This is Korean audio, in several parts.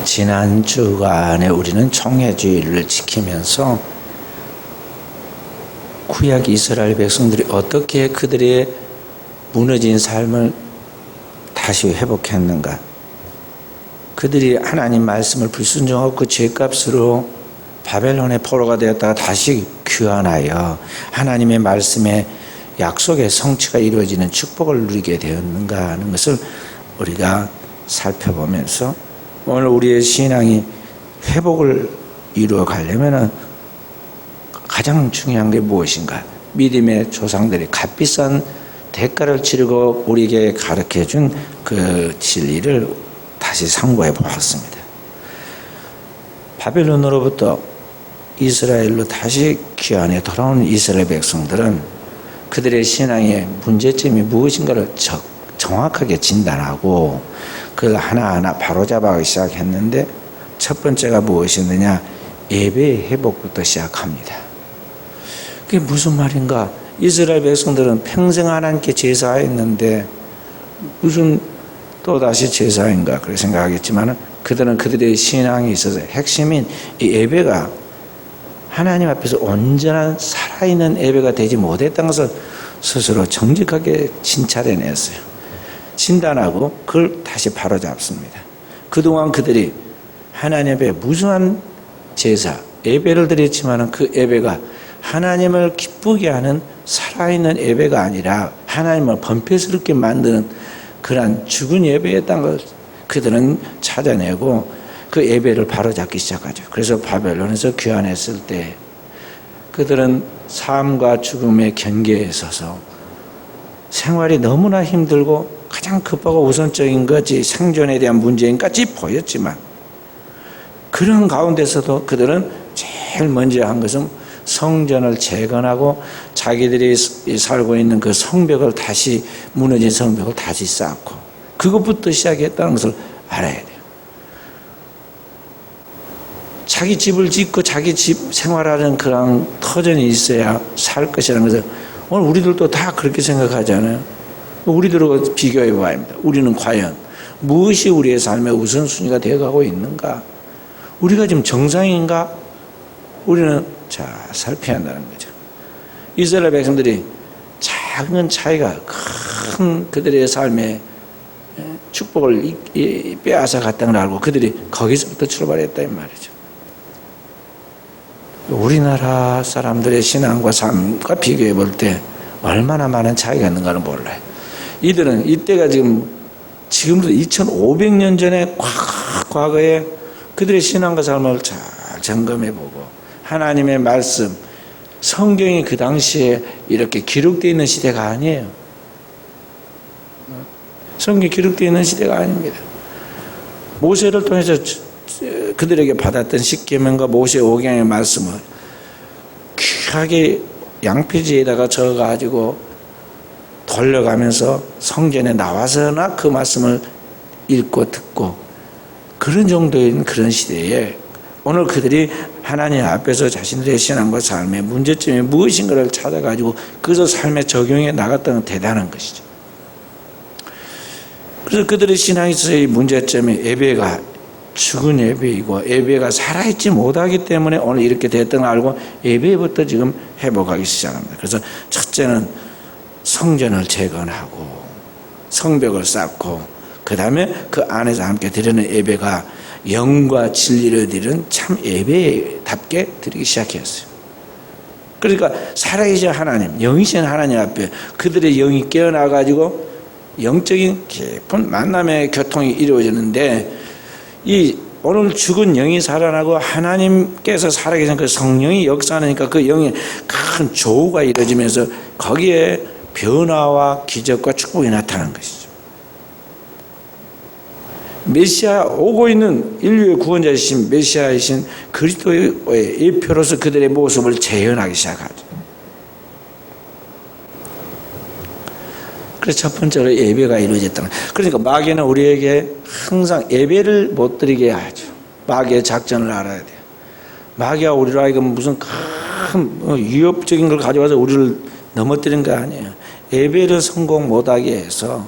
지난 주간에 우리는 총회주의를 지키면서 구약 이스라엘 백성들이 어떻게 그들의 무너진 삶을 다시 회복했는가, 그들이 하나님 말씀을 불순종하고 그 죄값으로 바벨론의 포로가 되었다가 다시 귀환하여 하나님의 말씀의 약속의 성취가 이루어지는 축복을 누리게 되었는가 하는 것을 우리가 살펴보면서, 오늘 우리의 신앙이 회복을 이루어 가려면 가장 중요한 게 무엇인가? 믿음의 조상들이 값비싼 대가를 치르고 우리에게 가르쳐 준 그 진리를 다시 상고해 보았습니다. 바벨론으로부터 이스라엘로 다시 귀환해 돌아온 이스라엘 백성들은 그들의 신앙의 문제점이 무엇인가를 정확하게 진단하고 그걸 하나하나 바로잡아가기 시작했는데, 첫 번째가 무엇이었느냐? 예배의 회복부터 시작합니다. 그게 무슨 말인가? 이스라엘 백성들은 평생 하나님께 제사했는데 무슨 또다시 제사인가 그렇게 생각하겠지만, 그들은 그들의 신앙에 있어서 핵심인 이 예배가 하나님 앞에서 온전한 살아있는 예배가 되지 못했다는 것을 스스로 정직하게 진찰해냈어요. 진단하고 그걸 다시 바로잡습니다. 그동안 그들이 하나님 앞에 무수한 제사, 예배를 드렸지만 그 예배가 하나님을 기쁘게 하는 살아있는 예배가 아니라 하나님을 번패스럽게 만드는 그러한 죽은 예배였다는 걸 그들은 찾아내고 그 예배를 바로잡기 시작하죠. 그래서 바벨론에서 귀환했을 때 그들은 삶과 죽음의 경계에 서서 생활이 너무나 힘들고 가장 급하고 우선적인 것이 생존에 대한 문제인 것까지 보였지만, 그런 가운데서도 그들은 제일 먼저 한 것은 성전을 재건하고 자기들이 살고 있는 그 성벽을 다시, 무너진 성벽을 다시 쌓고, 그것부터 시작했다는 것을 알아야 돼요. 자기 집을 짓고 자기 집 생활하는 그런 터전이 있어야 살 것이라는 것을 오늘 우리들도 다 그렇게 생각하잖아요. 우리들하고 비교해 봐야 합니다. 우리는 과연 무엇이 우리의 삶의 우선순위가 되어가고 있는가? 우리가 지금 정상인가? 우리는 잘 살펴야 한다는 거죠. 이스라엘 백성들이 작은 차이가 큰 그들의 삶의 축복을 빼앗아 갔다는 걸 알고 그들이 거기서부터 출발했다 이 말이죠. 우리나라 사람들의 신앙과 삶과 비교해 볼 때 얼마나 많은 차이가 있는가는 몰라요. 이들은 이때가 지금부터 2500년 전에 과거에 그들의 신앙과 삶을 잘 점검해 보고, 하나님의 말씀, 성경이 그 당시에 이렇게 기록되어 있는 시대가 아니에요. 성경이 기록되어 있는 시대가 아닙니다. 모세를 통해서 그들에게 받았던 십계명과 모세 오경의 말씀을 귀하게 양피지에다가 적어가지고 돌려가면서 성전에 나와서나 그 말씀을 읽고 듣고, 그런 정도인 그런 시대에 오늘 그들이 하나님 앞에서 자신들의 신앙과 삶의 문제점이 무엇인가를 찾아가지고 그것을 삶에 적용해 나갔다는 건 대단한 것이죠. 그래서 그들의 신앙에 있어서의 문제점이 예배가 죽은 예배이고 예배가 살아있지 못하기 때문에 오늘 이렇게 됐던 걸 알고 예배부터 지금 회복하기 시작합니다. 그래서 첫째는 성전을 재건하고 성벽을 쌓고, 그 다음에 그 안에서 함께 드리는 예배가 영과 진리를 드리는 참 예배답게 드리기 시작했어요. 그러니까 살아계신 하나님, 영이신 하나님 앞에 그들의 영이 깨어나가지고 영적인 깊은 만남의 교통이 이루어지는데, 이 오늘 죽은 영이 살아나고 하나님께서 살아계신 그 성령이 역사하니까 그 영의 큰 조우가 이루어지면서 거기에 변화와 기적과 축복이 나타나는 것이죠. 메시아, 오고 있는 인류의 구원자이신 메시아이신 그리스도의 예표로서 그들의 모습을 재현하기 시작하죠. 그래서 첫 번째로 예배가 이루어졌다는 거예요. 그러니까 마귀는 우리에게 항상 예배를 못 드리게 하죠. 마귀의 작전을 알아야 돼요. 마귀가 우리로 하여금 무슨 큰 위협적인 걸 가져와서 우리를 넘어뜨린 거 아니에요. 예배를 성공 못하게 해서,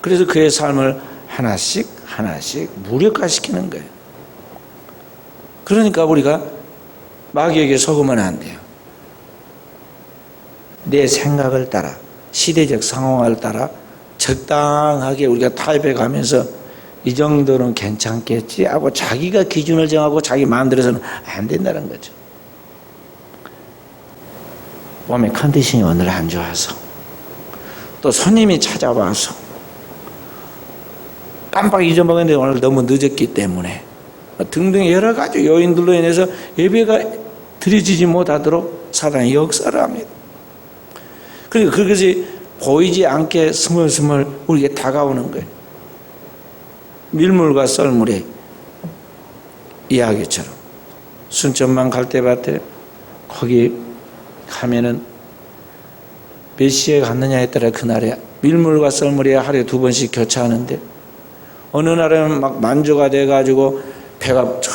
그래서 그의 삶을 하나씩 하나씩 무력화시키는 거예요. 그러니까 우리가 마귀에게 속으면 안 돼요. 내 생각을 따라, 시대적 상황을 따라 적당하게 우리가 타협해 가면서 이 정도는 괜찮겠지 하고 자기가 기준을 정하고 자기 마음대로서는 안 된다는 거죠. 몸의 컨디션이 오늘 안 좋아서, 또 손님이 찾아와서, 깜빡 잊어먹었는데 오늘 너무 늦었기 때문에 등등 여러 가지 요인들로 인해서 예배가 드려지지 못하도록 사단이 역사를 합니다. 그러니까 그것이 보이지 않게 스멀스멀 우리에게 다가오는 거예요. 밀물과 썰물의 이야기처럼 순천만 갈대밭에 거기 가면은 몇 시에 갔느냐에 따라 그날에 밀물과 썰물이 하루에 2번씩 교차하는데, 어느 날은 막 만조가 돼가지고 배가 쫙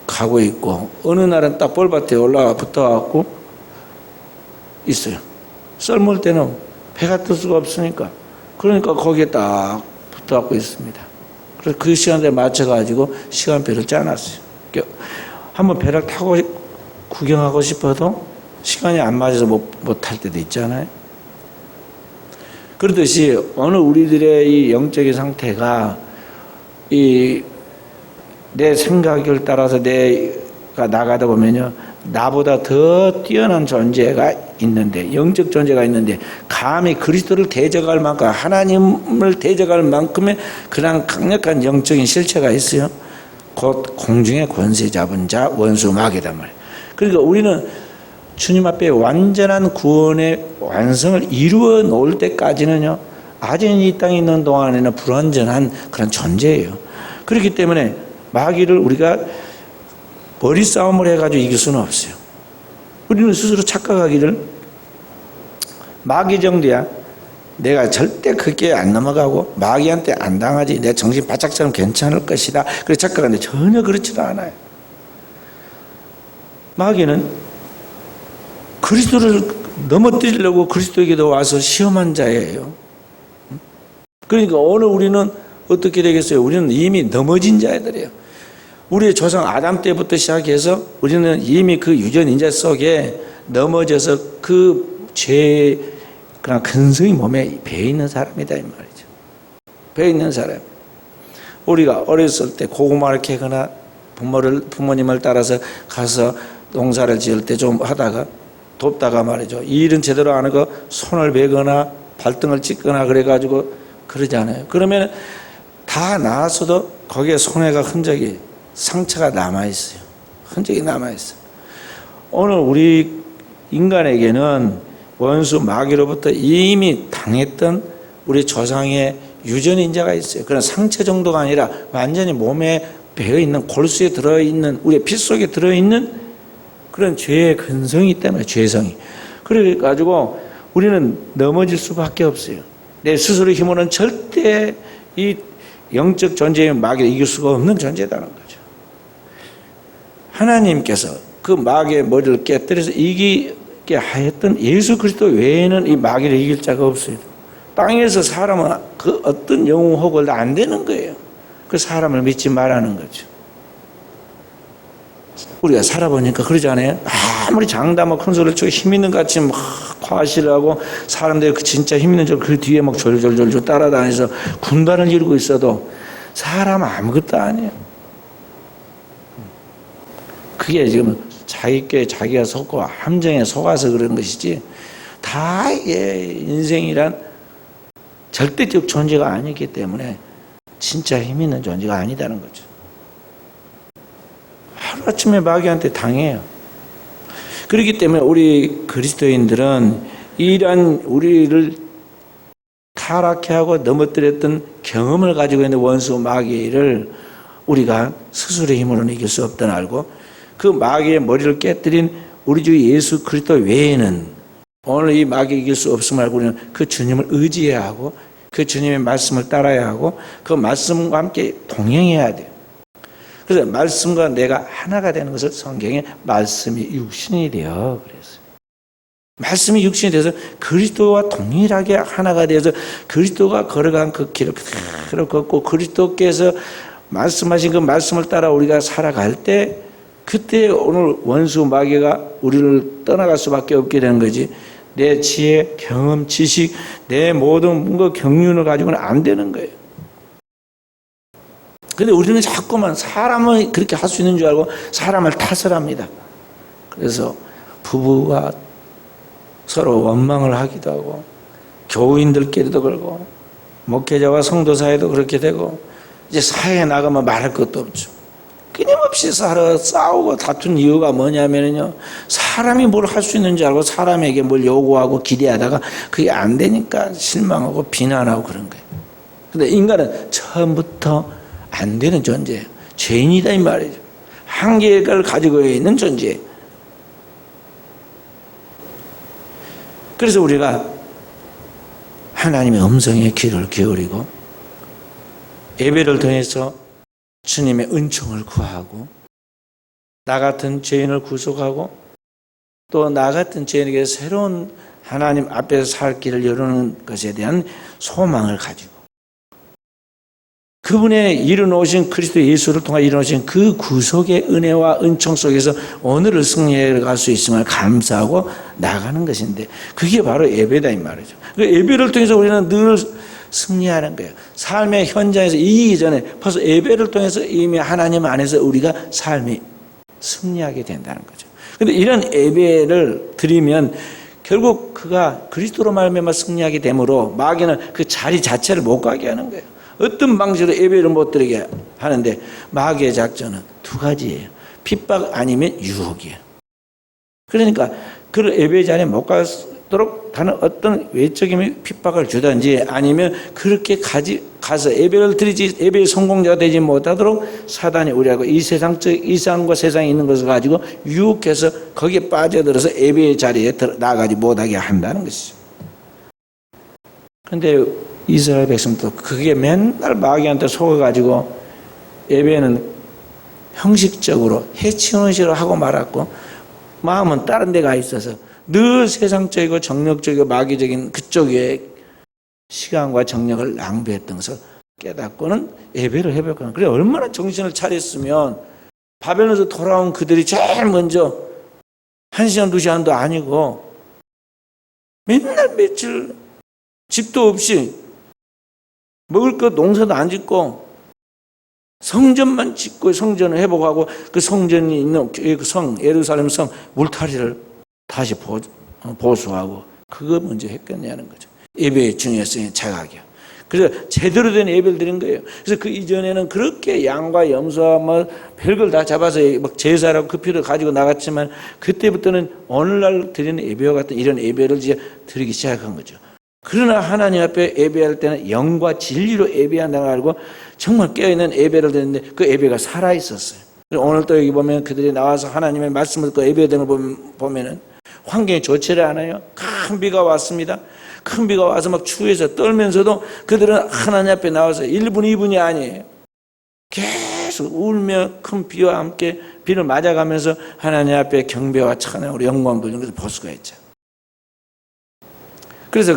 가고 있고, 어느 날은 딱 뻘밭에 올라와 붙어갖고 있어요. 썰물 때는 배가 뜰 수가 없으니까, 그러니까 거기에 딱 붙어갖고 있습니다. 그래서 그 시간대에 맞춰가지고 시간표를 짜놨어요. 한번 배를 타고 구경하고 싶어도 시간이 안 맞아서 못 탈 때도 있잖아요. 그렇듯이 어느 우리들의 이 영적인 상태가 내 생각을 따라서 내가 나가다 보면요, 나보다 더 뛰어난 존재가 있는데, 영적 존재가 있는데, 감히 그리스도를 대적할 만큼, 하나님을 대적할 만큼의 그런 강력한 영적인 실체가 있어요. 곧 공중의 권세 잡은 자 원수 마귀단 말이에요. 그러니까 우리는 주님 앞에 완전한 구원의 완성을 이루어 놓을 때까지는요, 아직 이 땅에 있는 동안에는 불완전한 그런 존재예요. 그렇기 때문에 마귀를 우리가 머리싸움을 해가지고 이길 수는 없어요. 우리는 스스로 착각하기를, 마귀 정도야 내가 절대 그게 안 넘어가고 마귀한테 안 당하지, 내 정신 바짝처럼 괜찮을 것이다, 그래 착각하는데 전혀 그렇지도 않아요. 마귀는 그리스도를 넘어뜨리려고 그리스도에게도 와서 시험한 자예요. 그러니까 오늘 우리는 어떻게 되겠어요? 우리는 이미 넘어진 자들이에요. 우리의 조상 아담 때부터 시작해서 우리는 이미 그 유전 인자 속에 넘어져서 그 죄의 그런 근성이 몸에 배어 있는 사람이다 이 말이죠. 배어 있는 사람. 우리가 어렸을 때 고구마를 캐거나 부모님을 따라서 가서 농사를 지을 때 좀 하다가 돕다가 말이죠, 이 일은 제대로 안 하고 손을 베거나 발등을 찍거나 그래가지고 그러잖아요. 그러면 다 나았어도 거기에 손해가 흔적이, 상처가 남아있어요. 흔적이 남아있어요. 오늘 우리 인간에게는 원수 마귀로부터 이미 당했던 우리 조상의 유전인자가 있어요. 그런 상처 정도가 아니라 완전히 몸에 배어있는, 골수에 들어있는, 우리의 피 속에 들어있는 그런 죄의 근성이 때문에, 죄성이. 그래가지고 우리는 넘어질 수밖에 없어요. 내 스스로 힘으로는 절대 이 영적 존재의 마귀를 이길 수가 없는 존재라는 거죠. 하나님께서 그 마귀의 머리를 깨뜨려서 이기게 하였던 예수 그리스도 외에는 이 마귀를 이길 자가 없어요. 땅에서 사람은 그 어떤 영웅 혹을 안 되는 거예요. 그 사람을 믿지 말라는 거죠. 우리가 살아보니까 그러지 않아요? 아무리 장담하고 큰 소리를 치고 힘 있는 것 같이 막 과시를 하고 사람들이 그 진짜 힘 있는 줄 그 뒤에 막 졸졸졸졸 따라다니면서 군단을 이루고 있어도 사람은 아무것도 아니에요. 그게 지금 자기께 자기가 속고 함정에 속아서 그런 것이지, 다 인생이란 절대적 존재가 아니기 때문에 진짜 힘 있는 존재가 아니다는 거죠. 하루아침에 마귀한테 당해요. 그렇기 때문에 우리 그리스도인들은 이러한 우리를 타락해 하고 넘어뜨렸던 경험을 가지고 있는 원수 마귀를 우리가 스스로의 힘으로는 이길 수 없다는 알고, 그 마귀의 머리를 깨뜨린 우리 주 예수 그리스도 외에는 오늘 이 마귀 이길 수 없음을 알고 우리는 그 주님을 의지해야 하고, 그 주님의 말씀을 따라야 하고, 그 말씀과 함께 동행해야 돼요. 그래서 말씀과 내가 하나가 되는 것을 성경에 말씀이 육신이 되어 그랬어요. 말씀이 육신이 돼서 그리스도와 동일하게 하나가 되어서 그리스도가 걸어간 그 길을 그대로 걷고 그리스도께서 말씀하신 그 말씀을 따라 우리가 살아갈 때 그때 오늘 원수 마귀가 우리를 떠나갈 수밖에 없게 되는 거지. 내 지혜, 경험, 지식, 내 모든 뭔가 경륜을 가지고는 안 되는 거예요. 근데 우리는 자꾸만 사람을 그렇게 할 수 있는 줄 알고 사람을 탓을 합니다. 그래서 부부가 서로 원망을 하기도 하고 교우인들끼리도 그러고 목회자와 성도 사이도 그렇게 되고 이제 사회에 나가면 말할 것도 없죠. 끊임없이 싸우고 다툰 이유가 뭐냐면요, 사람이 뭘 할 수 있는 줄 알고 사람에게 뭘 요구하고 기대하다가 그게 안 되니까 실망하고 비난하고 그런 거예요. 근데 인간은 처음부터 안 되는 존재예요. 죄인이다 이 말이죠. 한계를 가지고 있는 존재예요. 그래서 우리가 하나님의 음성에 귀를 기울이고 예배를 통해서 주님의 은총을 구하고 나 같은 죄인을 구속하고 또 나 같은 죄인에게 새로운 하나님 앞에서 살 길을 열어놓는 것에 대한 소망을 가지고 그분의 이루어놓으신 그리스도 예수를 통해 이루어진 그 구속의 은혜와 은총 속에서 오늘을 승리해 갈 수 있음을 감사하고 나가는 것인데 그게 바로 예배다 이 말이죠. 그 예배를 통해서 우리는 늘 승리하는 거예요. 삶의 현장에서 이기기 전에 벌써 예배를 통해서 이미 하나님 안에서 우리가 삶이 승리하게 된다는 거죠. 그런데 이런 예배를 드리면 결국 그가 그리스도로 말미암아 승리하게 되므로 마귀는 그 자리 자체를 못 가게 하는 거예요. 어떤 방식으로 예배를 못 드리게 하는데 마귀의 작전은 두 가지예요. 핍박 아니면 유혹이에요. 그러니까 그 예배 자리에 못 가도록 하는 어떤 외적인 핍박을 주든지 아니면 그렇게 가서 예배를 드리지 예배의 성공자가 되지 못하도록 사단이 우리하고 이 세상과 세상에 있는 것을 가지고 유혹해서 거기에 빠져들어서 예배의 자리에 나가지 못하게 한다는 것이죠. 그런데 이스라엘 백성도 그게 맨날 마귀한테 속아가지고 예배는 형식적으로 해치우는 식으로 하고 말았고 마음은 다른 데 가 있어서 늘 세상적이고 정력적이고 마귀적인 그쪽에 시간과 정력을 낭비했던 것을 깨닫고는 예배를 해봤거든. 그래 얼마나 정신을 차렸으면 바벨론에서 돌아온 그들이 제일 먼저 1시간 2시간도 아니고 맨날 며칠 집도 없이 먹을 것 농사도 안 짓고 성전만 짓고 성전을 회복하고 그 성전이 있는 그 성 예루살렘 성 울타리를 다시 보수하고 그거 먼저 했겠냐는 거죠. 예배의 중요성에 자각이요. 그래서 제대로 된 예배를 드린 거예요. 그래서 그 이전에는 그렇게 양과 염소와 뭐 별걸 다 잡아서 막 제사라고 그 피를 가지고 나갔지만 그때부터는 오늘날 드리는 예배와 같은 이런 예배를 이제 드리기 시작한 거죠. 그러나 하나님 앞에 예배할 때는 영과 진리로 예배한다고 알고 정말 깨어있는 예배를 드렸는데 그 예배가 살아있었어요. 오늘 또 여기 보면 그들이 나와서 하나님의 말씀을 듣고 예배되는 걸 보면은 환경이 좋지를 않아요. 큰 비가 왔습니다. 큰 비가 와서 막 추위에서 떨면서도 그들은 하나님 앞에 나와서 1분, 2분이 아니에요. 계속 울며 큰 비와 함께 비를 맞아가면서 하나님 앞에 경배와 찬양으로 영광 돌리는 것을 볼 수가 있죠. 그래서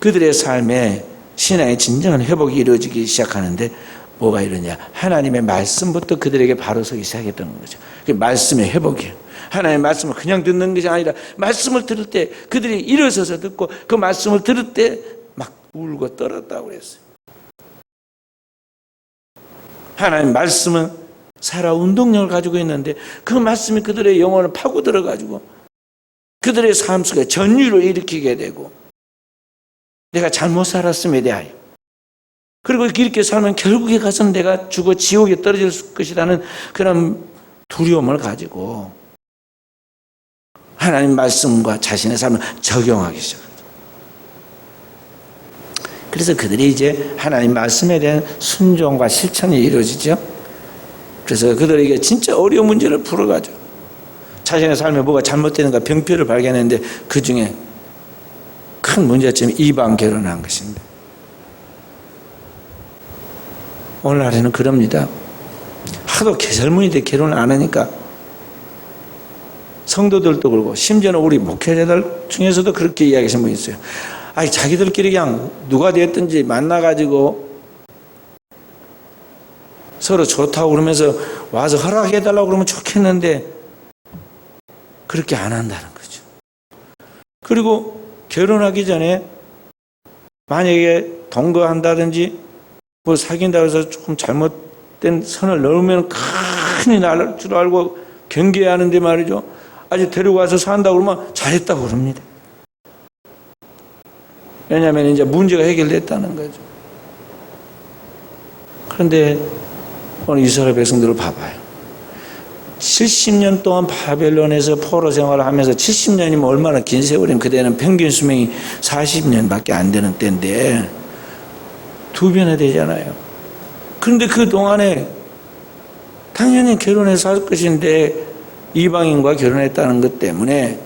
그들의 삶에 신앙의 진정한 회복이 이루어지기 시작하는데 뭐가 이러냐? 하나님의 말씀부터 그들에게 바로 서기 시작했던 거죠. 그 말씀의 회복이에요. 하나님의 말씀을 그냥 듣는 것이 아니라 말씀을 들을 때 그들이 일어서서 듣고 그 말씀을 들을 때 막 울고 떨었다고 그랬어요. 하나님 말씀은 살아 운동력을 가지고 있는데 그 말씀이 그들의 영혼을 파고들어가지고 그들의 삶 속에 전율을 일으키게 되고 내가 잘못 살았음에 대하여 그리고 이렇게 살면 결국에 가서는 내가 죽어 지옥에 떨어질 것이라는 그런 두려움을 가지고 하나님 말씀과 자신의 삶을 적용하기 시작합니다. 그래서 그들이 이제 하나님 말씀에 대한 순종과 실천이 이루어지죠. 그래서 그들에게 진짜 어려운 문제를 풀어가죠. 자신의 삶에 뭐가 잘못되는가 병폐를 발견했는데 그 중에 큰 문제점이 이방 결혼한 것입니다. 오늘날에는 그럽니다. 하도 개설문인데 결혼을 안 하니까 성도들도 그러고 심지어는 우리 목회자들 중에서도 그렇게 이야기하시는 분이 있어요. 아니 자기들끼리 그냥 누가 됐든지 만나가지고 서로 좋다고 그러면서 와서 허락해달라고 그러면 좋겠는데 그렇게 안 한다는 거죠. 그리고 결혼하기 전에 만약에 동거한다든지 뭐 사귄다고 해서 조금 잘못된 선을 넘으면 큰일 날 줄 알고 경계해야 하는데 말이죠. 아주 데리고 와서 산다고 그러면 잘했다고 그럽니다. 왜냐하면 이제 문제가 해결됐다는 거죠. 그런데 오늘 이스라엘 백성들을 봐봐요. 70년 동안 바벨론에서 포로 생활을 하면서 70년이면 얼마나 긴 세월이면 그때는 평균 수명이 40년밖에 안 되는 때인데 2배나 되잖아요. 그런데 그 동안에 당연히 결혼해서 살 것인데 이방인과 결혼했다는 것 때문에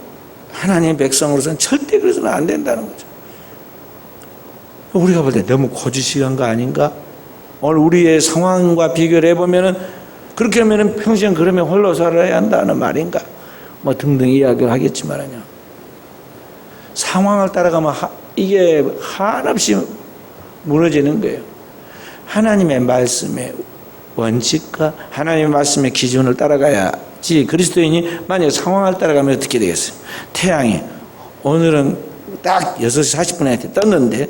하나님의 백성으로서는 절대 그래서는 안 된다는 거죠. 우리가 볼 때 너무 고지식한 거 아닌가? 오늘 우리의 상황과 비교를 해보면은 그렇게 하면은 평생 그러면 홀로 살아야 한다는 말인가? 뭐 등등 이야기를 하겠지만요. 상황을 따라가면 이게 한없이 무너지는 거예요. 하나님의 말씀의 원칙과 하나님의 말씀의 기준을 따라가야지 그리스도인이 만약 상황을 따라가면 어떻게 되겠어요? 태양이 오늘은 딱 6시 40분에 떴는데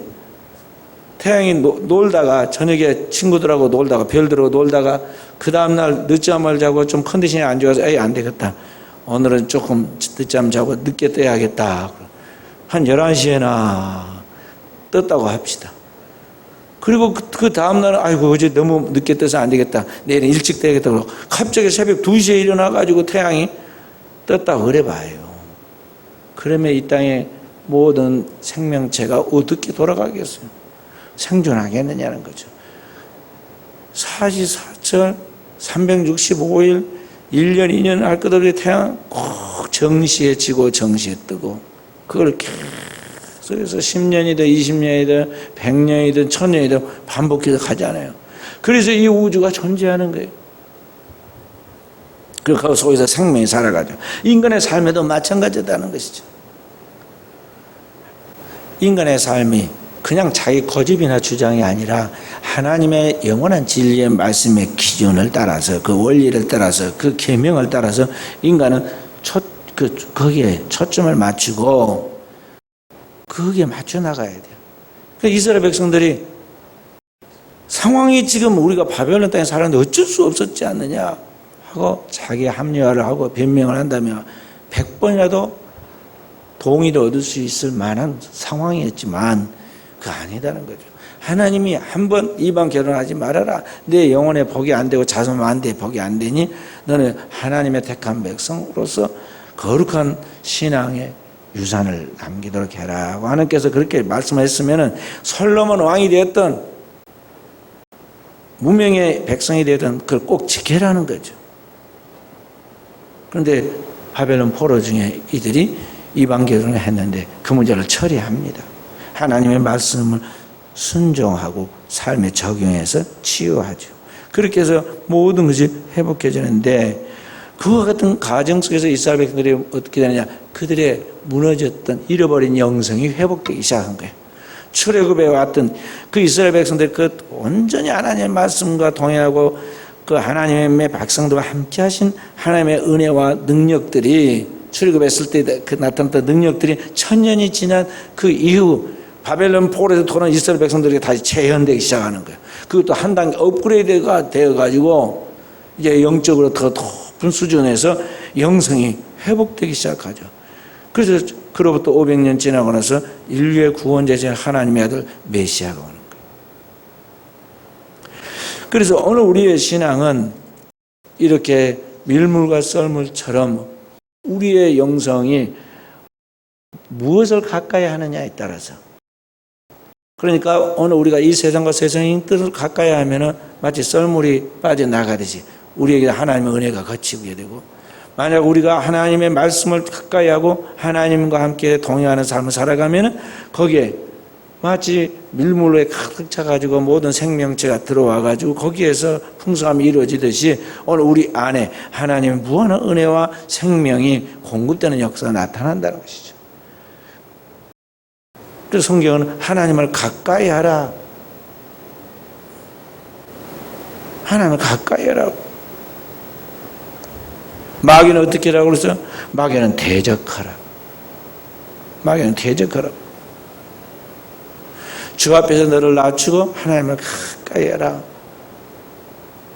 태양이 놀다가 저녁에 친구들하고 놀다가 별들하고 놀다가 그 다음날 늦잠을 자고 좀 컨디션이 안 좋아서 에이 안 되겠다. 오늘은 조금 늦잠 자고 늦게 떠야겠다. 한 11시에나 떴다고 합시다. 그리고 그 다음날은 아이고 어제 너무 늦게 떠서 안 되겠다. 내일은 일찍 떠야겠다. 그러고 갑자기 새벽 2시에 일어나가지고 태양이 떴다고 그래봐요. 그러면 이 땅의 모든 생명체가 어떻게 돌아가겠어요? 생존하겠느냐는 거죠. 44철 365일 1년 2년 할 것 없이 태양 꼭 정시에 지고 정시에 뜨고 그걸 계속해서 10년이든 20년이든 100년이든 1000년이든 반복해서 가잖아요. 그래서 이 우주가 존재하는 거예요. 그리고 그 속에서 생명이 살아가죠. 인간의 삶에도 마찬가지다는 것이죠. 인간의 삶이 그냥 자기 고집이나 주장이 아니라 하나님의 영원한 진리의 말씀의 기준을 따라서 그 원리를 따라서 그 계명을 따라서 인간은 거기에 초점을 맞추고 거기에 맞춰 나가야 돼요. 그러니까 이스라엘 백성들이 상황이 지금 우리가 바벨론 땅에 살았는데 어쩔 수 없었지 않느냐 하고 자기 합리화를 하고 변명을 한다면 100번이라도 동의를 얻을 수 있을 만한 상황이었지만 그 아니다는 거죠. 하나님이 한번 이방 결혼하지 말아라. 내 영혼에 복이 안 되고 자손 안 돼 복이 안 되니 너는 하나님의 택한 백성으로서 거룩한 신앙의 유산을 남기도록 해라. 하나님께서 그렇게 말씀하셨으면은 솔로몬 왕이 되었던 무명의 백성이 되었던 그걸 꼭 지켜라는 거죠. 그런데 바벨론 포로 중에 이들이 이방 결혼을 했는데 그 문제를 처리합니다. 하나님의 말씀을 순종하고 삶에 적용해서 치유하죠. 그렇게 해서 모든 것이 회복해지는데 그와 같은 가정 속에서 이스라엘 백성들이 어떻게 되느냐 그들의 무너졌던 잃어버린 영성이 회복되기 시작한 거예요. 출애굽에 왔던 그 이스라엘 백성들 그 온전히 하나님의 말씀과 동행하고 그 하나님의 백성들과 함께 하신 하나님의 은혜와 능력들이 출애굽했을 때 그 나타났던 능력들이 1000년이 지난 그 이후 바벨론 포로에서 돌아온 이스라엘 백성들이 다시 재현되기 시작하는 거예요. 그것도 한 단계 업그레이드가 되어가지고 이제 영적으로 더 높은 수준에서 영성이 회복되기 시작하죠. 그래서 그로부터 500년 지나고 나서 인류의 구원자이신 하나님의 아들 메시아가 오는 거예요. 그래서 오늘 우리의 신앙은 이렇게 밀물과 썰물처럼 우리의 영성이 무엇을 가까이 하느냐에 따라서 그러니까 오늘 우리가 이 세상과 세상의 뜻을 가까이 하면은 마치 썰물이 빠져나가듯이 우리에게 하나님의 은혜가 거치게 되고 만약 우리가 하나님의 말씀을 가까이 하고 하나님과 함께 동행하는 삶을 살아가면은 거기에 마치 밀물에 가득 차가지고 모든 생명체가 들어와가지고 거기에서 풍성함이 이루어지듯이 오늘 우리 안에 하나님의 무한한 은혜와 생명이 공급되는 역사가 나타난다는 것이죠. 그래서 성경은 하나님을 가까이 하라. 하나님을 가까이 하라. 마귀는 어떻게 하라고 그랬어요? 마귀는 대적하라. 마귀는 대적하라. 주 앞에서 너를 낮추고 하나님을 가까이 하라.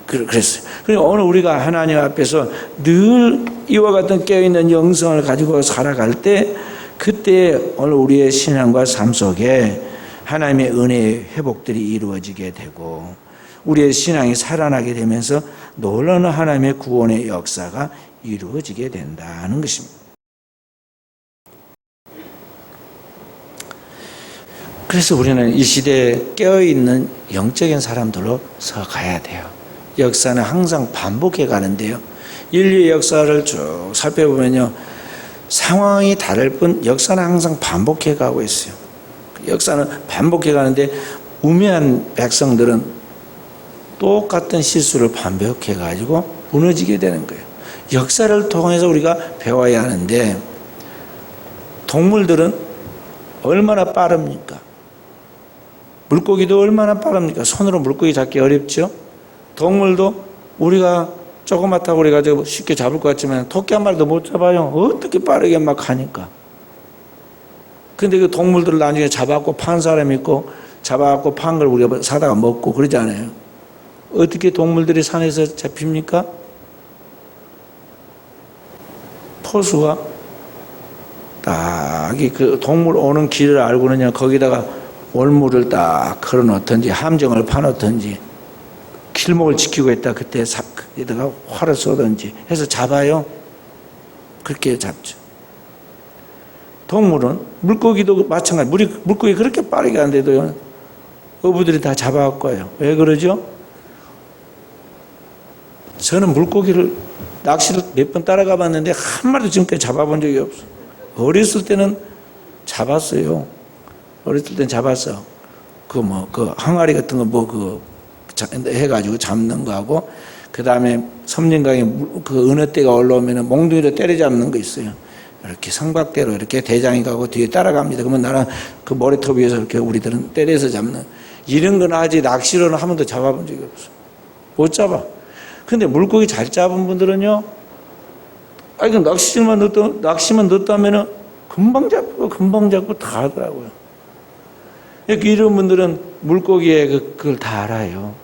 그랬어요. 그리고 오늘 우리가 하나님 앞에서 늘 이와 같은 깨어있는 영성을 가지고 살아갈 때 그때 오늘 우리의 신앙과 삶 속에 하나님의 은혜의 회복들이 이루어지게 되고 우리의 신앙이 살아나게 되면서 놀라운 하나님의 구원의 역사가 이루어지게 된다는 것입니다. 그래서 우리는 이 시대에 깨어있는 영적인 사람들로 서가야 돼요. 역사는 항상 반복해 가는데요. 인류의 역사를 쭉 살펴보면요. 상황이 다를 뿐 역사는 항상 반복해 가고 있어요. 역사는 반복해 가는데 우매한 백성들은 똑같은 실수를 반복해 가지고 무너지게 되는 거예요. 역사를 통해서 우리가 배워야 하는데 동물들은 얼마나 빠릅니까? 물고기도 얼마나 빠릅니까? 손으로 물고기 잡기 어렵죠? 동물도 우리가 조그맣다고 그래가지고 쉽게 잡을 것 같지만 토끼 한 마리도 못 잡아요. 어떻게 빠르게 막 가니까. 근데 그 동물들을 나중에 잡아갖고 판 사람이 있고 잡아갖고 판 걸 우리가 사다가 먹고 그러잖아요. 어떻게 동물들이 산에서 잡힙니까? 포수가 딱 그 동물 오는 길을 알고 그냥 거기다가 올무를 딱 걸어놓든지 함정을 파놓든지 길목을 지키고 있다 그때 거기다가 활을 쏘든지 해서 잡아요. 그렇게 잡죠. 동물은 물고기도 마찬가지. 물고기 그렇게 빠르게 하는데도요. 어부들이 다 잡아왔고요. 왜 그러죠? 저는 물고기를 낚시를 몇 번 따라가 봤는데 한 마리도 지금까지 잡아본 적이 없어요. 어렸을 때는 잡았어요. 어렸을 때는 잡았어. 그 항아리 같은 거 해가지고 잡는 거하고, 그 다음에 섬진강에 그 어느 때가 올라오면 몽둥이로 때려잡는 거 있어요. 이렇게 성박대로 이렇게 대장이 가고 뒤에 따라갑니다. 그러면 나랑 그 모래톱 위에서 이렇게 우리들은 때려서 잡는, 이런 건 하지 낚시로는 한 번도 잡아본 적이 없어. 못 잡아. 근데 물고기 잘 잡은 분들은요, 이거 낚시만 넣었다면은 금방 잡고 다 하더라고요. 이런 분들은 물고기의 그걸 다 알아요.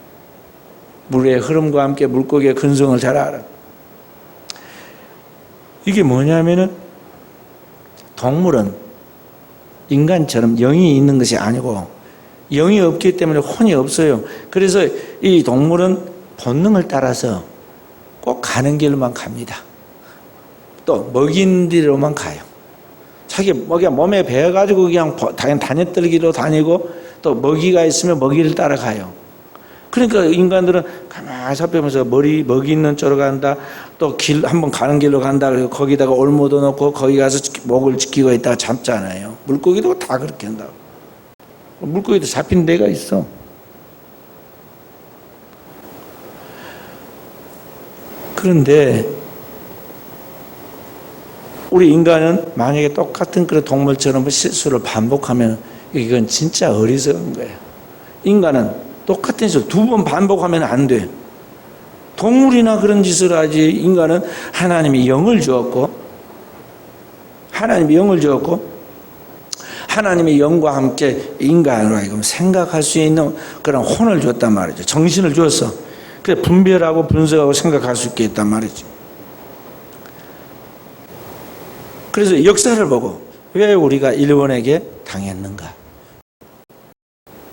물의 흐름과 함께 물고기의 근성을 잘 알아. 이게 뭐냐면은 동물은 인간처럼 영이 있는 것이 아니고 영이 없기 때문에 혼이 없어요. 그래서 이 동물은 본능을 따라서 꼭 가는 길로만 갑니다. 또 먹인 뒤로만 가요. 자기 먹이가 몸에 배어가지고 그냥 다녀떨기로 다니고 또 먹이가 있으면 먹이를 따라가요. 그러니까 인간들은 가만히 살펴보면서 먹이 있는 쪽으로 간다. 또 한번 가는 길로 간다. 그리고 거기다가 올무도 넣고 거기 가서 목을 지키고 있다가 잡잖아요. 물고기도 다 그렇게 한다고. 물고기도 잡힌 데가 있어. 그런데 우리 인간은 만약에 똑같은 그런 동물처럼 실수를 반복하면 이건 진짜 어리석은 거예요. 인간은 똑같은 짓을 2번 반복하면 안 돼. 동물이나 그런 짓을 하지. 인간은 하나님이 영을 주었고 하나님의 영과 함께 인간으로 하여금 생각할 수 있는 그런 혼을 줬단 말이죠. 정신을 주었어. 그래 분별하고 분석하고 생각할 수 있게 했단 말이죠. 그래서 역사를 보고 왜 우리가 일본에게 당했는가?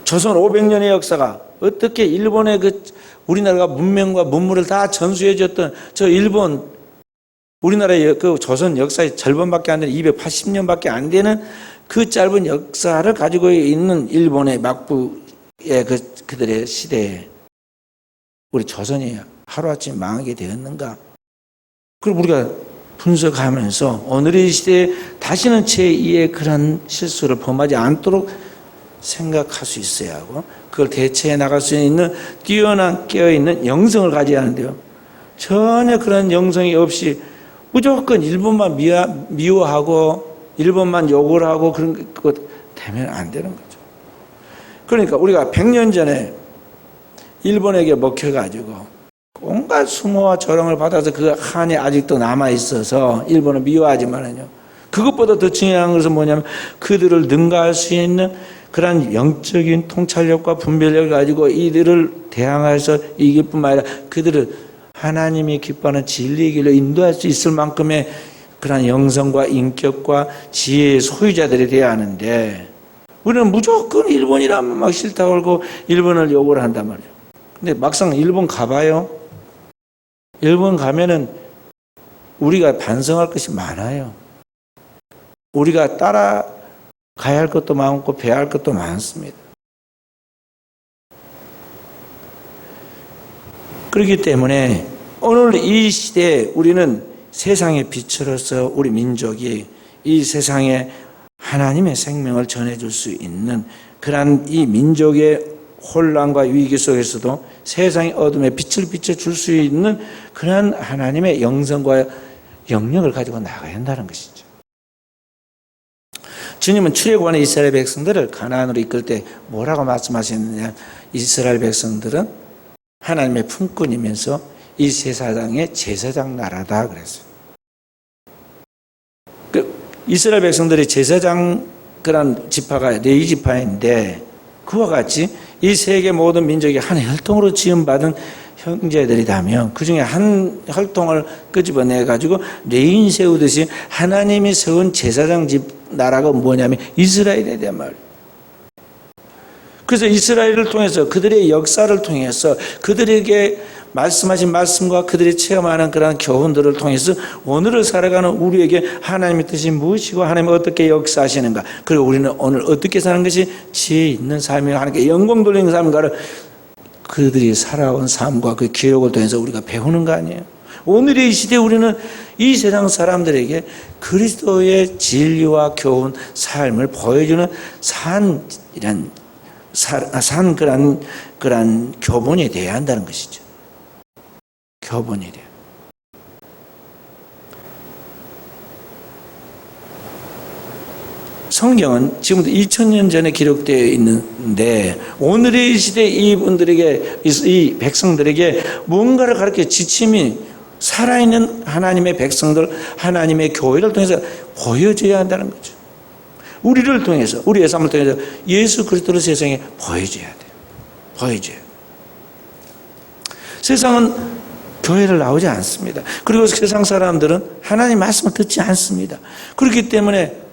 조선 500년의 역사가 어떻게 일본의 우리나라가 문명과 문물을 다 전수해 줬던 저 일본, 우리나라의 그 조선 역사의 절반밖에 안 되는 280년밖에 안 되는 그 짧은 역사를 가지고 있는 일본의 막부의 그들의 시대에 우리 조선이 하루아침에 망하게 되었는가? 그리고 우리가 분석하면서 오늘의 시대에 다시는 제2의 그런 실수를 범하지 않도록 생각할 수 있어야 하고 그걸 대처해 나갈 수 있는 뛰어난 깨어있는 영성을 가져야 하는데요. 전혀 그런 영성이 없이 무조건 일본만 미워하고 일본만 욕을 하고 그런 것 되면 안 되는 거죠. 그러니까 우리가 100년 전에 일본에게 먹혀가지고 온갖 수모와 조롱을 받아서 그 한이 아직도 남아있어서 일본을 미워하지만은요. 그것보다 더 중요한 것은 뭐냐면 그들을 능가할 수 있는 그런 영적인 통찰력과 분별력을 가지고 이들을 대항해서 이길 뿐만 아니라 그들을 하나님이 기뻐하는 진리의 길로 인도할 수 있을 만큼의 그런 영성과 인격과 지혜의 소유자들이 되어야 하는데 우리는 무조건 일본이라면 막 싫다고 하고 일본을 욕을 한단 말이에요. 근데 막상 일본 가봐요. 일본 가면은 우리가 반성할 것이 많아요. 우리가 따라가야 할 것도 많고 배워야 할 것도 많습니다. 그렇기 때문에 오늘 이 시대에 우리는 세상의 빛으로서 우리 민족이 이 세상에 하나님의 생명을 전해줄 수 있는 그러한 이 민족의 혼란과 위기 속에서도 세상의 어둠에 빛을 비춰줄 수 있는 그러한 하나님의 영성과 영역을 가지고 나가야 한다는 것이죠. 주님은 출애굽하는 이스라엘 백성들을 가나안으로 이끌 때 뭐라고 말씀하셨느냐? 이스라엘 백성들은 하나님의 품꾼이면서 이 세상의 제사장 나라다 그랬어요. 이스라엘 백성들의 제사장 그런 지파가 레위 지파인데 그와 같이 이 세계 모든 민족이 한 혈통으로 지음받은 형제들이라면 그 중에 한 혈통을 끄집어내 가지고 레인 세우듯이 하나님이 세운 제사장 집 나라가 뭐냐면 이스라엘에 대한 말이에요. 그래서 이스라엘을 통해서 그들의 역사를 통해서 그들에게 말씀하신 말씀과 그들이 체험하는 그런 교훈들을 통해서 오늘을 살아가는 우리에게 하나님의 뜻이 무엇이고 하나님이 어떻게 역사하시는가 그리고 우리는 오늘 어떻게 사는 것이 지혜 있는 삶이고 하나님께 영광 돌리는 삶인가를 그들이 살아온 삶과 그 기록을 통해서 우리가 배우는 거 아니에요. 오늘의 이 시대에 우리는 이 세상 사람들에게 그리스도의 진리와 교훈, 삶을 보여주는 그런 교본이 되어야 한다는 것이죠. 교본이 돼요. 성경은 지금부터 2000년 전에 기록되어 있는데 오늘의 시대 이분들에게 이 백성들에게 뭔가를 가르쳐 지침이 살아있는 하나님의 백성들 하나님의 교회를 통해서 보여줘야 한다는 거죠. 우리를 통해서 우리의 삶을 통해서 예수 그리스도를 세상에 보여줘야 돼요. 보여줘요. 세상은 교회를 나오지 않습니다. 그리고 세상 사람들은 하나님 말씀을 듣지 않습니다. 그렇기 때문에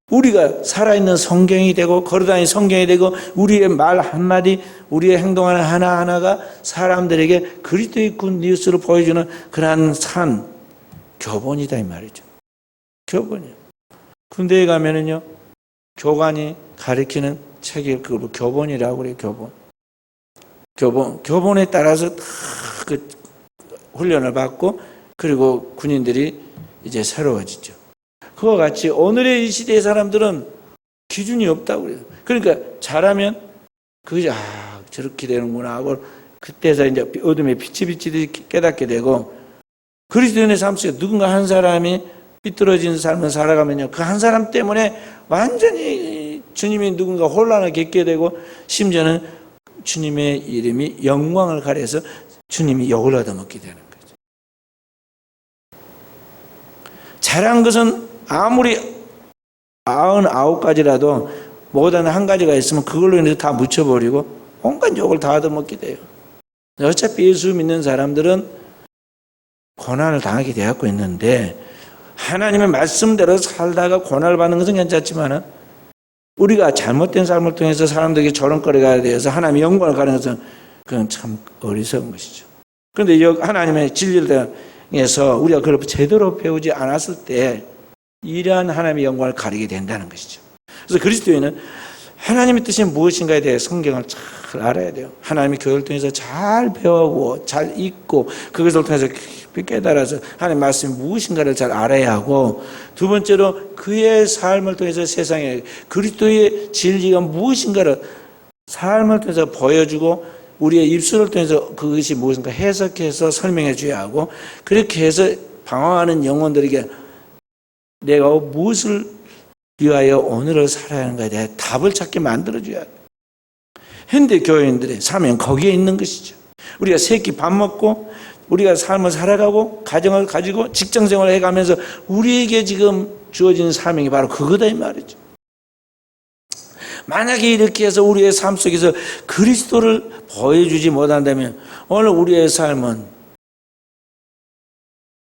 우리가 살아있는 성경이 되고 걸어다니는 성경이 되고 우리의 말 한마디 우리의 행동하는 하나하나가 사람들에게 그리스도의 굿 뉴스를 보여주는 그러한 교본이다 이 말이죠. 교본이요. 군대에 가면은요 교관이 가르치는 책이 그걸 교본이라고 그래요. 교본에 따라서 그 훈련을 받고 그리고 군인들이 이제 새로워지죠. 그와 같이 오늘의 이 시대의 사람들은 기준이 없다고 그래요. 그러니까 잘하면 그게 저렇게 되는구나 하고 그때서 이제 어둠에 빛이 비치듯이 깨닫게 되고 그리스도인의 삶 속에 누군가 한 사람이 삐뚤어진 삶을 살아가면요 그 한 사람 때문에 완전히 주님이 누군가 혼란을 겪게 되고 심지어는 주님의 이름이 영광을 가려서 주님이 욕을 얻어먹게 되는 거죠. 잘한 것은 아무리 99가지라도 못하는 한 가지가 있으면 그걸로 인해서 다 묻혀버리고 온갖 욕을 다 얻어먹게 돼요. 어차피 예수 믿는 사람들은 고난을 당하게 되었고 있는데 하나님의 말씀대로 살다가 고난을 받는 것은 괜찮지만 우리가 잘못된 삶을 통해서 사람들에게 조롱거리가 되어서 하나님의 영광을 가는 것은 그건 참 어리석은 것이죠. 그런데 하나님의 진리를 통해서 우리가 그걸 제대로 배우지 않았을 때 이러한 하나님의 영광을 가리게 된다는 것이죠. 그래서 그리스도인은 하나님의 뜻이 무엇인가에 대해 성경을 잘 알아야 돼요. 하나님의 교회를 통해서 잘 배우고 잘 읽고 그것을 통해서 깊이 깨달아서 하나님의 말씀이 무엇인가를 잘 알아야 하고, 두 번째로 그의 삶을 통해서 세상에 그리스도의 진리가 무엇인가를 삶을 통해서 보여주고 우리의 입술을 통해서 그것이 무엇인가 해석해서 설명해 줘야 하고, 그렇게 해서 방황하는 영혼들에게 내가 무엇을 위하여 오늘을 살아야 하는가에 대해 답을 찾게 만들어줘야 돼. 현대 교회인들의 사명은 거기에 있는 것이죠. 우리가 새끼 밥 먹고 우리가 삶을 살아가고 가정을 가지고 직장생활을 해가면서 우리에게 지금 주어진 사명이 바로 그거다 이 말이죠. 만약에 이렇게 해서 우리의 삶 속에서 그리스도를 보여주지 못한다면 오늘 우리의 삶은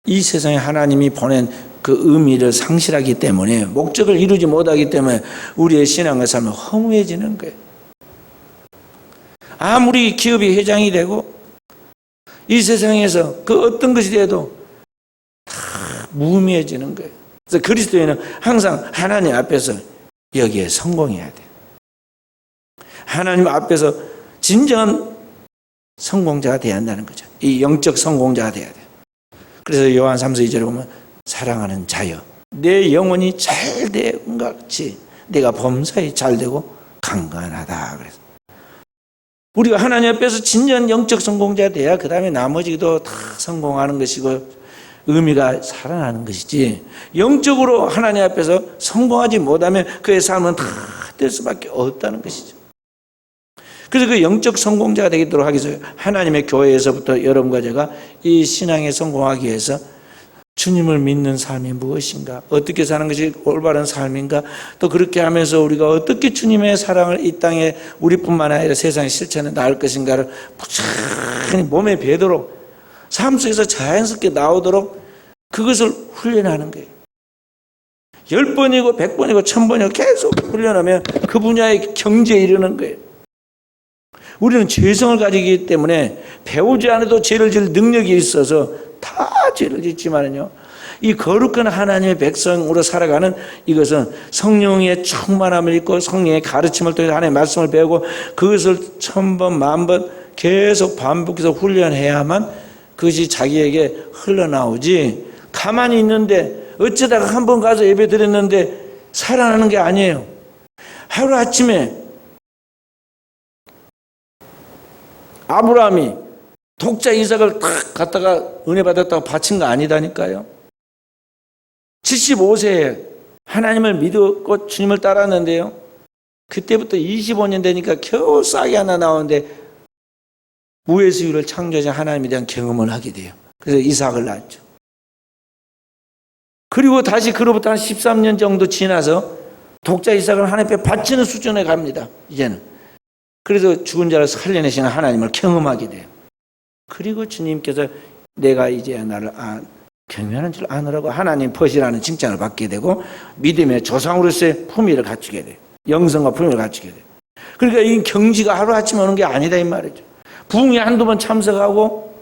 이 세상에 하나님이 보낸 그 의미를 상실하기 때문에, 목적을 이루지 못하기 때문에 우리의 신앙과 삶은 허무해지는 거예요. 아무리 기업이 회장이 되고 이 세상에서 그 어떤 것이 돼도 다 무의미해지는 거예요. 그래서 그리스도인은 항상 하나님 앞에서 여기에 성공해야 돼요. 하나님 앞에서 진정한 성공자가 되어야 한다는 거죠. 이 영적 성공자가 되어야 돼요. 그래서 요한 3서 2절에 보면 사랑하는 자여 내 영혼이 잘 된 것 같이 내가 범사에 잘 되고 강건하다. 그래서 우리가 하나님 앞에서 진정한 영적 성공자가 돼야 그 다음에 나머지도 다 성공하는 것이고 의미가 살아나는 것이지, 영적으로 하나님 앞에서 성공하지 못하면 그의 삶은 다 될 수밖에 없다는 것이죠. 그래서 그 영적 성공자가 되도록 하기 위해서 하나님의 교회에서부터 여러분과 제가 이 신앙에 성공하기 위해서 주님을 믿는 삶이 무엇인가, 어떻게 사는 것이 올바른 삶인가, 또 그렇게 하면서 우리가 어떻게 주님의 사랑을 이 땅에 우리뿐만 아니라 세상에 실천해 나갈 것인가를 부지런히 몸에 배도록 삶 속에서 자연스럽게 나오도록 그것을 훈련하는 거예요. 10번이고 100번이고 1000번이고 계속 훈련하면 그 분야의 경지에 이르는 거예요. 우리는 죄성을 가지기 때문에 배우지 않아도 죄를 지을 능력이 있어서 다 죄를 짓지만은요, 이 거룩한 하나님의 백성으로 살아가는 이것은 성령의 충만함을 입고 성령의 가르침을 통해서 하나님의 말씀을 배우고 그것을 1000번, 10,000번 계속 반복해서 훈련해야만 그것이 자기에게 흘러나오지, 가만히 있는데 어쩌다가 한 번 가서 예배 드렸는데 살아나는 게 아니에요. 하루아침에 아브라함이 독자 이삭을 탁 갖다가 은혜 받았다고 바친 거 아니다니까요. 75세에 하나님을 믿었고 주님을 따랐는데요, 그때부터 25년 되니까 겨우 싹이 하나 나오는데 무에서 유를 창조하신 하나님에 대한 경험을 하게 돼요. 그래서 이삭을 낳았죠. 그리고 다시 그로부터 한 13년 정도 지나서 독자 이삭을 하나님 앞에 바치는 수준에 갑니다. 이제는. 그래서 죽은 자를 살려내시는 하나님을 경험하게 돼요. 그리고 주님께서 내가 이제 나를 경외하는 줄 아느라고 하나님 벗이라는 칭찬을 받게 되고 믿음의 조상으로서의 품위를 갖추게 돼요. 영성과 품위를 갖추게 돼요. 그러니까 이 경지가 하루아침에 오는 게 아니다 이 말이죠. 부흥에 한두 번 참석하고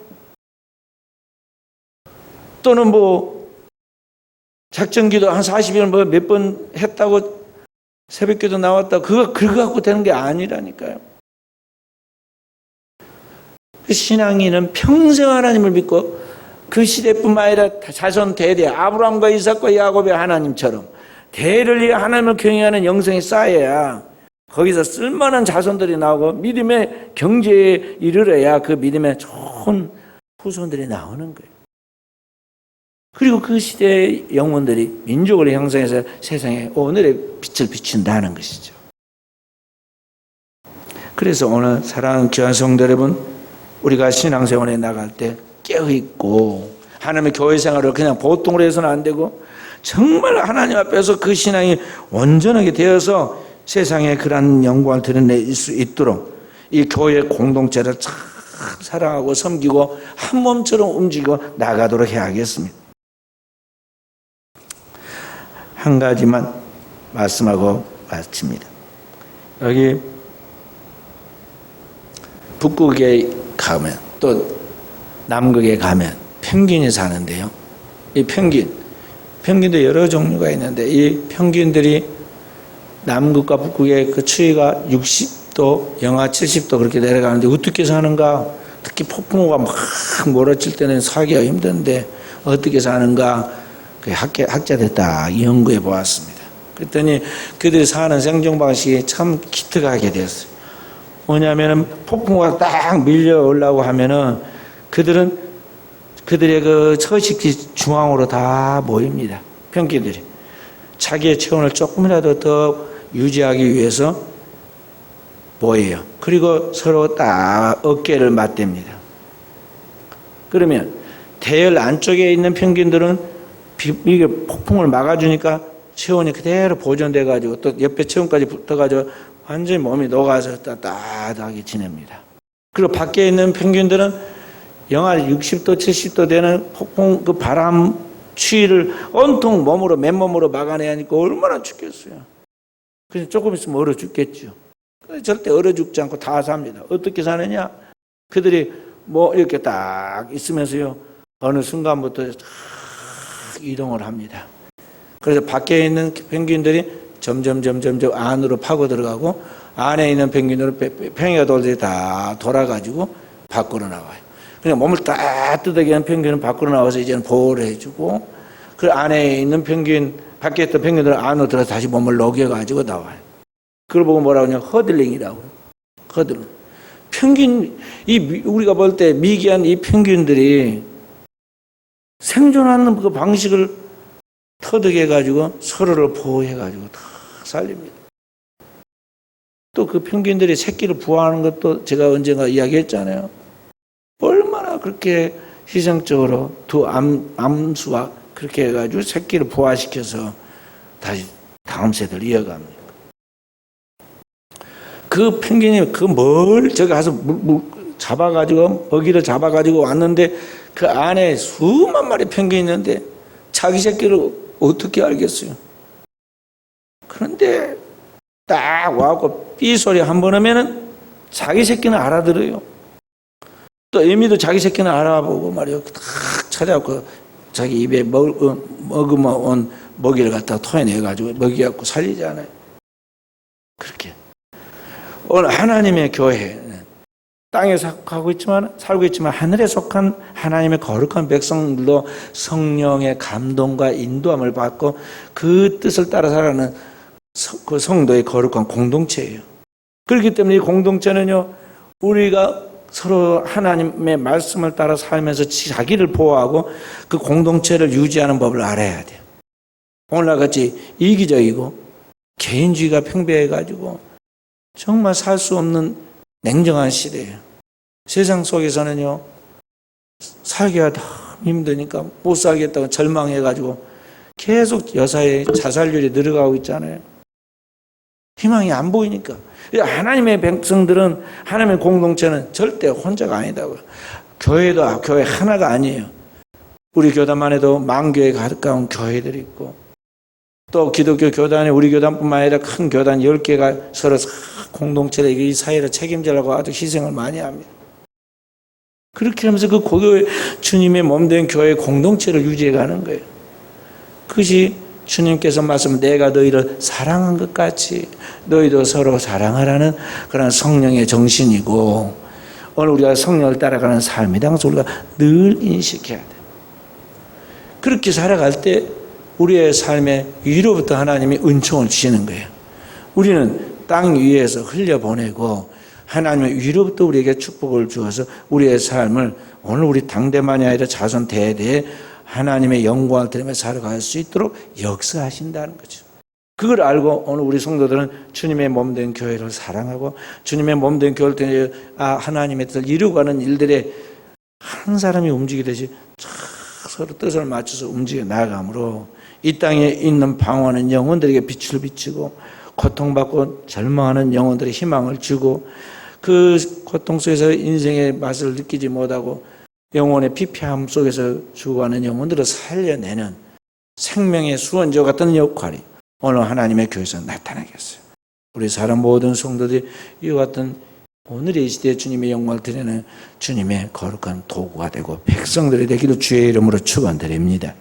또는 뭐 작정기도 한 40일 뭐 몇 번 했다고 새벽기도 나왔다고 그거 갖고 되는 게 아니라니까요. 신앙인은 평생 하나님을 믿고 그 시대뿐만 아니라 자손 대대 아브라함과 이삭과 야곱의 하나님처럼 대를 위해 하나님을 경외하는 영성이 쌓여야 거기서 쓸만한 자손들이 나오고 믿음의 경지에 이르러야 그 믿음의 좋은 후손들이 나오는 거예요. 그리고 그 시대의 영혼들이 민족을 형성해서 세상에 오늘의 빛을 비춘다는 것이죠. 그래서 오늘 사랑하는 귀한 성도 여러분, 우리가 신앙생활에 나갈 때 깨어있고 하나님의 교회 생활을 그냥 보통으로 해서는 안 되고 정말 하나님 앞에서 그 신앙이 온전하게 되어서 세상에 그러한 영광을 드러낼 수 있도록 이 교회 공동체를 잘 사랑하고 섬기고 한 몸처럼 움직이고 나가도록 해야겠습니다. 한 가지만 말씀하고 마칩니다. 여기 북극에 가면 또 남극에 가면 펭귄이 사는데요. 이 펭귄도 여러 종류가 있는데 이 펭귄들이 남극과 북극의 그 추위가 60도, 영하 70도 그렇게 내려가는데 어떻게 사는가? 특히 폭풍우가 막 몰아칠 때는 살기가 힘든데 어떻게 사는가? 그 학자들이 다 연구해 보았습니다. 그랬더니 그들이 사는 생존 방식이 참 기특하게 되었어요. 뭐냐면은 폭풍우가 딱 밀려 올라오고 하면은 그들은 그들의 그 서식지 중앙으로 다 모입니다. 평기들이. 자기의 체온을 조금이라도 더 유지하기 위해서 모여요. 그리고 서로 딱 어깨를 맞댑니다. 그러면 대열 안쪽에 있는 평균들은 이게 폭풍을 막아주니까 체온이 그대로 보존돼가지고 또 옆에 체온까지 붙어가지고 완전히 몸이 녹아서 따뜻하게 지냅니다. 그리고 밖에 있는 평균들은 영하 60도, 70도 되는 폭풍 그 바람 추위를 온통 몸으로, 맨몸으로 막아내야 하니까 얼마나 춥겠어요. 그래서 조금 있으면 얼어 죽겠죠. 절대 얼어 죽지 않고 다 삽니다. 어떻게 사느냐? 그들이 뭐 이렇게 딱 있으면서요, 어느 순간부터 이동을 합니다. 그래서 밖에 있는 펭귄들이 점점 안으로 파고 들어가고 안에 있는 펭귄들은 팽이가 돌들이 다 돌아가지고 밖으로 나와요. 그러니까 몸을 따뜻하게 하는 펭귄은 밖으로 나와서 이제는 보호를 해주고 그 안에 있는 펭귄, 밖에 있던 펭귄들은 안으로 들어서 다시 몸을 녹여가지고 나와요. 그걸 보고 뭐라고 하냐면 허들링이라고요. 허들링. 펭귄, 우리가 볼 때 미개한 이 펭귄들이 생존하는 그 방식을 터득해가지고 서로를 보호해가지고 다 살립니다. 또 그 펭귄들이 새끼를 부화하는 것도 제가 언젠가 이야기했잖아요. 얼마나 그렇게 희생적으로 두 암수와 그렇게 해가지고 새끼를 부화시켜서 다시 다음 세대를 이어갑니다. 그 펭귄이 저기 가서 잡아가지고, 먹이를 잡아가지고 왔는데 그 안에 수만 마리 펭귄이 있는데 자기 새끼를 어떻게 알겠어요? 그런데 딱 와갖고 삐 소리 한 번 하면은 자기 새끼는 알아들어요. 또 애미도 자기 새끼는 알아보고 말이요. 딱 찾아갖고 자기 입에 먹으면 온 먹이를 갖다가 토해내가지고 먹여갖고 살리잖아요. 그렇게. 오늘 하나님의 교회, 땅에 살고 있지만 하늘에 속한 하나님의 거룩한 백성들로 성령의 감동과 인도함을 받고 그 뜻을 따라 살아가는 그 성도의 거룩한 공동체예요. 그렇기 때문에 이 공동체는요, 우리가 서로 하나님의 말씀을 따라 살면서 자기를 보호하고 그 공동체를 유지하는 법을 알아야 돼요. 오늘날 같이 이기적이고 개인주의가 팽배해가지고 정말 살 수 없는 냉정한 시대예요. 세상 속에서는요, 살기가 너무 힘드니까 못 살겠다고 절망해가지고 계속 여사의 자살률이 늘어가고 있잖아요. 희망이 안 보이니까. 하나님의 백성들은, 하나님의 공동체는 절대 혼자가 아니다고요. 교회도 교회 하나가 아니에요. 우리 교단만 해도 10,000교회 가까운 교회들이 있고, 또 기독교 교단에 우리 교단뿐만 아니라 큰 교단 10개가 서로 공동체를, 이 사회를 책임지려고 아주 희생을 많이 합니다. 그렇게 하면서 그 고교회 주님의 몸된 교회 공동체를 유지해 가는 거예요. 그것이 주님께서 말씀, 내가 너희를 사랑한 것 같이 너희도 서로 사랑하라는 그런 성령의 정신이고, 오늘 우리가 성령을 따라가는 삶이다. 그래서 우리가 늘 인식해야 돼요. 그렇게 살아갈 때 우리의 삶에 위로부터 하나님이 은총을 주시는 거예요. 우리는 땅 위에서 흘려보내고 하나님의 위로부터 우리에게 축복을 주어서 우리의 삶을 오늘 우리 당대만이 아니라 자손 대대에 하나님의 영광을 드리며 살아갈 수 있도록 역사하신다는 거죠. 그걸 알고 오늘 우리 성도들은 주님의 몸된 교회를 사랑하고 주님의 몸된 교회를 통해 하나님의 뜻을 이루어가는 일들에 한 사람이 움직이듯이 서로 뜻을 맞춰서 움직여 나아가므로 이 땅에 있는 방황하는 영혼들에게 빛을 비추고 고통받고 절망하는 영혼들의 희망을 주고 그 고통 속에서 인생의 맛을 느끼지 못하고 영혼의 피폐함 속에서 죽어가는 영혼들을 살려내는 생명의 수원자 같은 역할이 오늘 하나님의 교회에서 나타나겠어요. 우리 사람 모든 성도들이 이와 같은 오늘의 이 시대에 주님의 영광을 드리는 주님의 거룩한 도구가 되고 백성들이 되기를 주의 이름으로 축원드립니다.